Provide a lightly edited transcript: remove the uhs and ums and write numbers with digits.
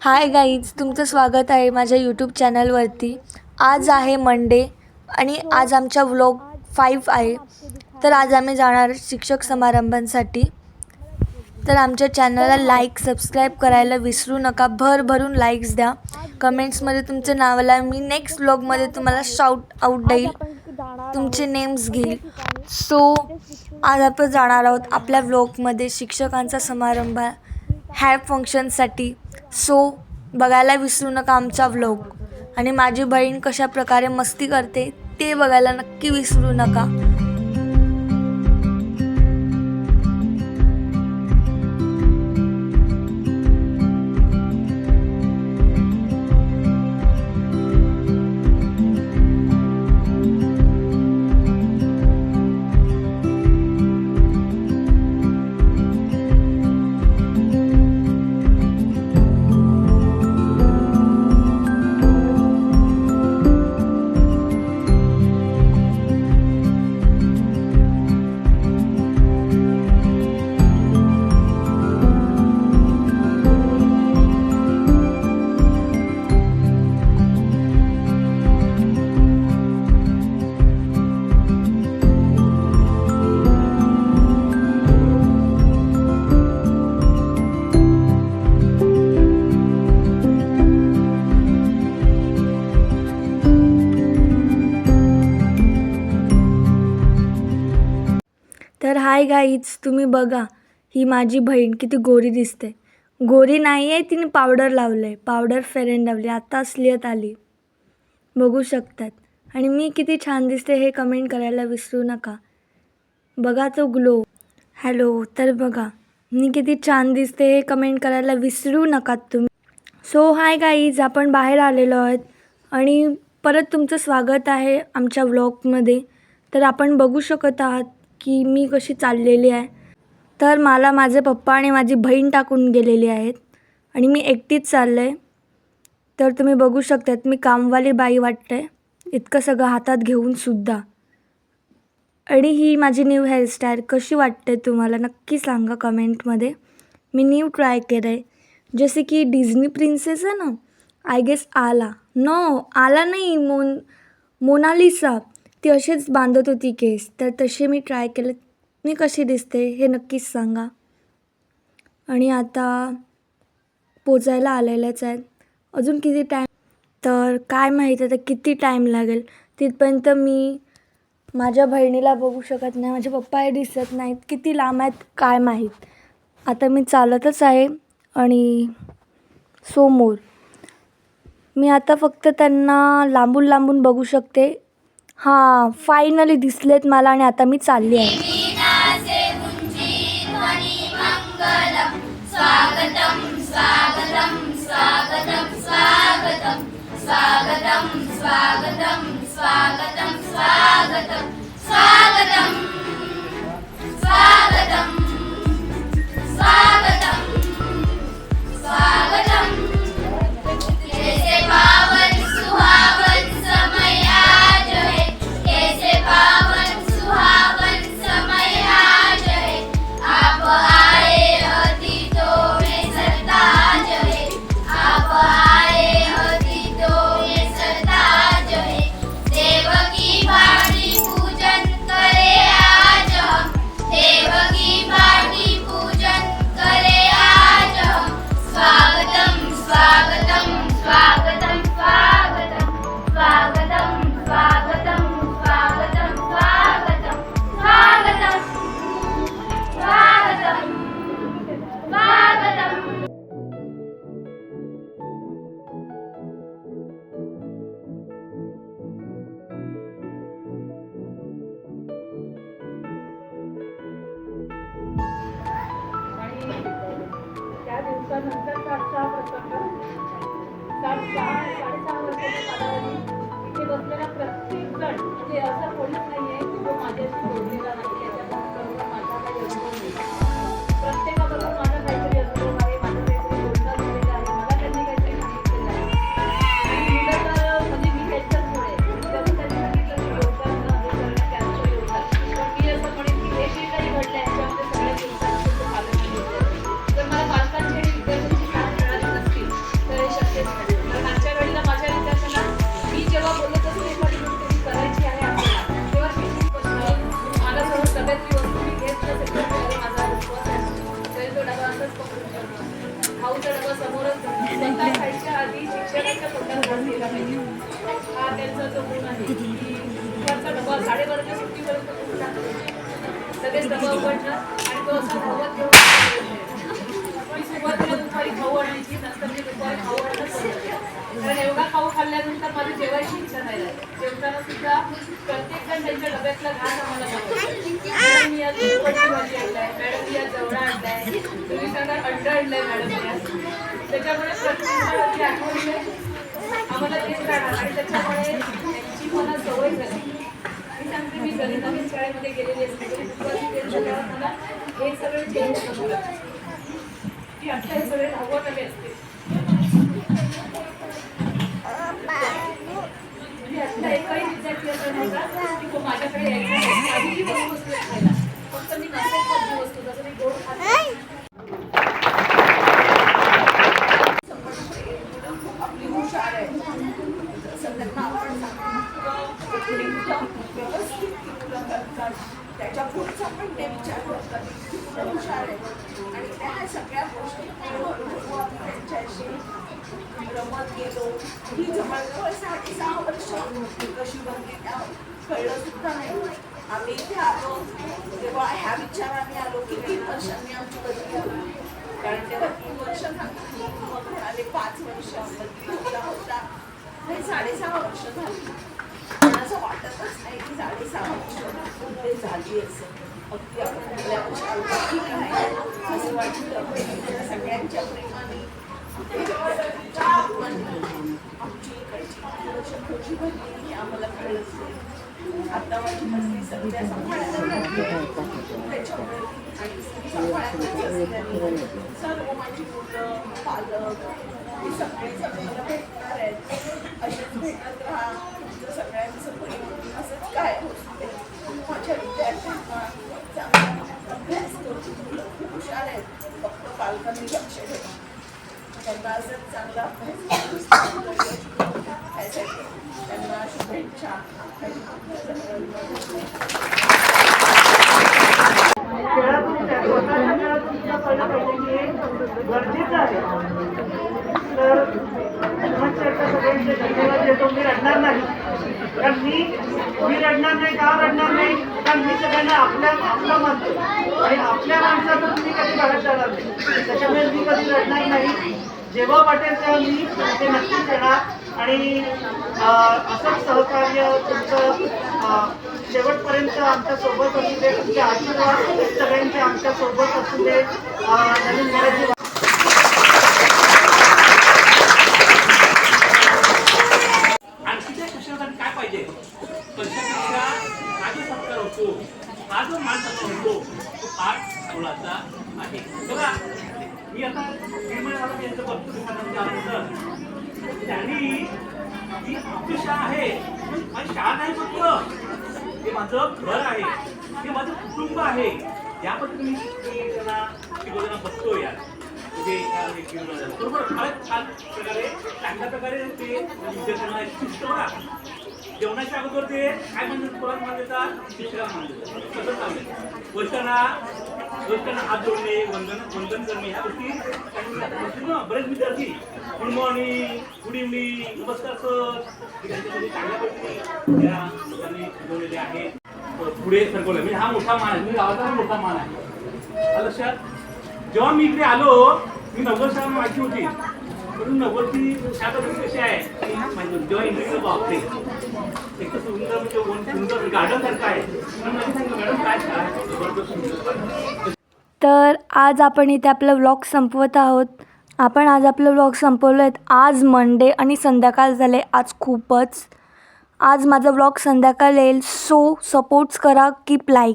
Hi guys, तुमचं स्वागत आहे माझ्या यूट्यूब चॅनलवरती. आज आहे मंडे आणि आज आमचा व्लॉग 5 आहे. तर आज आम्ही जाणार शिक्षक समारंभांसाठी. तर आमच्या चॅनलला लाईक सबस्क्राईब करायला विसरू नका. भरभरून लाईक्स द्या. कमेंट्समध्ये तुमचं नावाला मी नेक्स्ट व्लॉगमध्ये तुम्हाला शाउट आऊट देईल, तुमचे नेम्स घेईल. सो आज आपण जाणार आहोत आपल्या व्लॉगमध्ये शिक्षकांचा समारंभ हॅड फंक्शनसाठी. सो बघायला विसरू नका आमचा व्लॉग. आणि माझी बहीण कशा प्रकारे मस्ती करते ते बघायला नक्की विसरू नका. तर हाय गाईज, तुम्ही बघा ही माझी बहीण किती गोरी दिसते. गोरी नाही आहे, तिने पावडर लावलं आहे, पावडर फेअर अँड लव्हली आता असलियत आली, बघू शकतात. आणि मी किती छान दिसते हे कमेंट करायला विसरू नका. बघा तो ग्लो. हॅलो, तर बघा मी किती छान दिसते हे कमेंट करायला विसरू नका तुम्ही. सो हाय गाईज, आपण बाहेर आलेलो आहोत आणि परत तुमचं स्वागत आहे आमच्या व्लॉगमध्ये. तर आपण बघू शकत आहात की मी कशी चाललेली आहे. तर मला माझे पप्पा आणि माझी बहीण टाकून गेलेली आहेत आणि मी एकटीच चाललं आहे. तर तुम्ही बघू शकतात मी कामवाली बाई वाटते, इतकं सगळं हातात घेऊनसुद्धा. आणि ही माझी न्यू हेअरस्टाईल कशी वाटते तुम्हाला नक्की सांगा कमेंटमध्ये. मी न्यू ट्राय केलं आहे, जसे की डिझनी प्रिन्सेस आहे ना, आय गेस आला नाही मोनालिसा, ती अशीच बांधत होती केस. तर तसे मी ट्राय केलं. मी कशी दिसते हे नक्कीच सांगा. आणि आता पोचायला आलेल्याच आहेत. अजून किती टाईम, तर काय माहीत आता किती टाईम लागेल तिथपर्यंत. मी माझ्या बहिणीला बघू शकत नाही, माझे पप्पा दिसत नाहीत, किती लांब आहेत काय माहीत. आता मी चालतच आहे आणि समोर मी आता फक्त त्यांना लांबून लांबून बघू शकते. हां, फायनली दिसलेत मला आणि आता मी चालली आहे. स्वागतम स्वागतम स्वागतम स्वागतम स्वागतम स्वागतम स्वागतम स्वागतम स्वागतम स्वागतम स्वागतम स्वागतम. कैसे पावन सुहावन समय आज है, कैसे पावन सुहावन समय आज है. आप आए अतिथों में सरताज है, आप आए अतिथों में सरताज है. देवकी वाणी पूजन करे आज हम, देवकी वाणी पूजन करे आज हम. स्वागतम स्वागतम स्वागतम स्वागतम स्वागतम स्वागतम स्वागतम स्वागतम स्वागतम स्वागतम स्वागतम. त्या दिवसानंतरचा आजचा प्रसंग 6.5 वर्षाच्या कालावधी इथे बसलेला प्रत्येक जण, म्हणजे असं कोणीच नाहीये की जो माझ्याशी जोडलेला नाही. याच्याबरोबर माझा काही अनुभव नाही. प्रत्येकाबरोबर माझा काहीतरी अनुभव आहे, माझं काहीतरी बोलणं झालेलं आहे, मला त्यांनी काहीतरी सांगितलेलं आहे. आणि मुलं तर म्हणजे मी त्यांच्याचमुळे जसं त्यांनी सांगितलं की योगदान हे करणं त्यांचं योगदान. पण मी असं म्हणेन की हे जे काही घडलं याच्यामध्ये सगळ्या दिवसांचं पालन केलं. जर मला पालकांची आणि विद्यार्थ्यांची साथ मिळाली नसती तर त्यांचा डबा समोरच ठेवतात. स्वतः खायच्या आधी शिक्षकांच्या तोंडात घास गेला पाहिजे. हा त्यांचा जो गुण आहे की दुपारचा डबा 12:30च्या सुट्टीपर्यंत लगेच डबा उघडला आणि तो असा धावत घेऊन मी सुरुवातीला दुपारी खाऊ आणायची, नंतर मी दुपारी खाऊ आणणं सुरू केलं. कारण एवढा खाऊ खाल्ल्यानंतर माझी जेवायची इच्छा नाही राहिली. जेवताना सुद्धा प्रत्येक जण त्यांच्या डब्यातला घास आम्हाला मागवतो. मी आज दुधपोळीची भाजी आणलाय, मॅडम मी आज जवळा आणलाय, तुम्ही सांगा अंड आणलंय मॅडम आज. त्याच्यामुळे प्रत्येक आठवणी आम्हाला तेच राहणार आणि त्याच्यामुळे त्यांची मला सवय झाली. मी सांगते मी घरी नवीन शाळेमध्ये गेलेली असते तरी दुपारची वेळ झाल्यावर मला हे सगळे चेंज होतं की आता हे सगळे धावत आले असते. आता एकही विद्यार्थी असा नव्हता की तो माझ्याकडे यायचा काहीही वस्तू खायला. फक्त मी नसेल वस्तू जसं मी गोड खाते. आपली हुशार आहे जसं त्यांना आपण व्यवस्थित मुलं करतात, त्याच्या पुढचा पण ते विचार करतात की हुशार आहे आणि त्या सगळ्या गोष्टी हळूहळू आम्ही त्यांच्याशी रमत गेलो. ही जवळजवळ 6.5 वर्ष कशी बनली त्या कळलं सुद्धा नाही. आम्ही इथे आलो तेव्हा ह्या विचाराने आलो की 3 वर्षांनी आमची बदली आली. कारण तेव्हा 3 वर्ष झाली, मग म्हणाले 5 वर्ष बदली होता. हे 6.5 वर्ष झाली. पण असं वाटतच नाही की 6.5 वर्ष पुढे झाली असं. अगदी आपण मुलांच्या ठीक आहे असं वाटतं. सगळ्यांच्या प्रेमाने आमची इकडची खोजी भरली हे आम्हाला कळलंच नाही. आता माझी मस्ती सध्या सांभाळायला त्याच्यामुळे आणि सांभाळायलाच असल्याने सर्व माझी मुलं पालक हे सगळेच आपल्याला भेटणार आहेत. असेच भेटत राहा. तुमचं सगळ्यांचं प्रेम असंच काय होते. माझ्या विद्यार्थ्यांना चांगला अभ्यास करून खूप हुशार आहेत. फक्त पालकांनी लक्ष ठेवा. त्यांना असंच चांगला अभ्यास त्यांना शुभेच्छा. खेळातून स्वतःच्या खेळातून सुद्धा कळलं पाहिजे की हे गरजेचं आहे. तर समाजच्या सगळ्यांचे धन्यवाद देतो. मी रडणार नाही कारण मी रडणार नाही. का रडणार नाही? कारण मी सगळ्यांना आपलं मानतो आणि आपल्या माणसातून मी कधी बाहेर जाणार नाही. त्याच्यामुळे मी कधी रडणार नाही. जेव्हा वाटेल तेव्हा मी ते नक्कीच येणार आणि असंच सहकार्य तुमचं शेवटपर्यंत आमच्या सोबत असू दे. तुमचे आशीर्वाद सगळ्यांचे आमच्या सोबत असू दे. नवीन घराची आणखी त्या शिक्षणासाठी काय पाहिजे? पैशापेक्षा हा जो सत्कार होतो, हा जो मान सन्मान होतो तो फार मोलाचा आहे. बघा मी आता निर्मळ झालं यांचं बघतो. त्यांनी ही आपली शाळा आहे. माझी शाळा नाही फक्त, हे माझं घर आहे, हे माझं कुटुंब आहे. या पद्धतीने मी त्यांना शिकवताना बघतो यार. बरोबर फारच छान प्रकारे चांगल्या प्रकारे ते विद्यार्थ्यांना शिस्त बघा. जेवणाच्या अगोदर ते काय म्हणतात, कोणाला मान देतात, शिक्षकाला मान देतात. कसं चाललंय वर्षांना हात जोडणे, वंदन करणे ह्या गोष्टी त्यांनी बरेच विद्यार्थी गुड मॉर्निंग, गुड इव्हनिंग, नमस्कार सर त्यांच्यामध्ये चांगल्या पद्धतीने त्या लोकांनी शिकवलेले आहे. पुढे सरकवलं म्हणजे हा मोठा मान आहे. मी गावाचा मोठा मान आहे. लक्षात जेव्हा मी इकडे आलो, मी 90 शाळा माहिती होती म्हणून 90ची शाळा कशी आहे जेव्हा इंटरव्ह्यू बापरे एक तर सुंदर म्हणजे सुंदर गार्डन सारखं आहे. म्हणून मला सांगितलं मॅडम काय शाळा आहे जबरदस्त सुंदर. तर आज आपण इथे आपला व्लॉग संपवत आहोत. आपण आज आपलं व्लॉग संपवलं आहेत. आज मंडे आणि संध्याकाळ झाले. आज खूपच आज माझा व्लॉग संध्याकाळ येईल. सो सपोर्ट्स करा, कीप लाईक.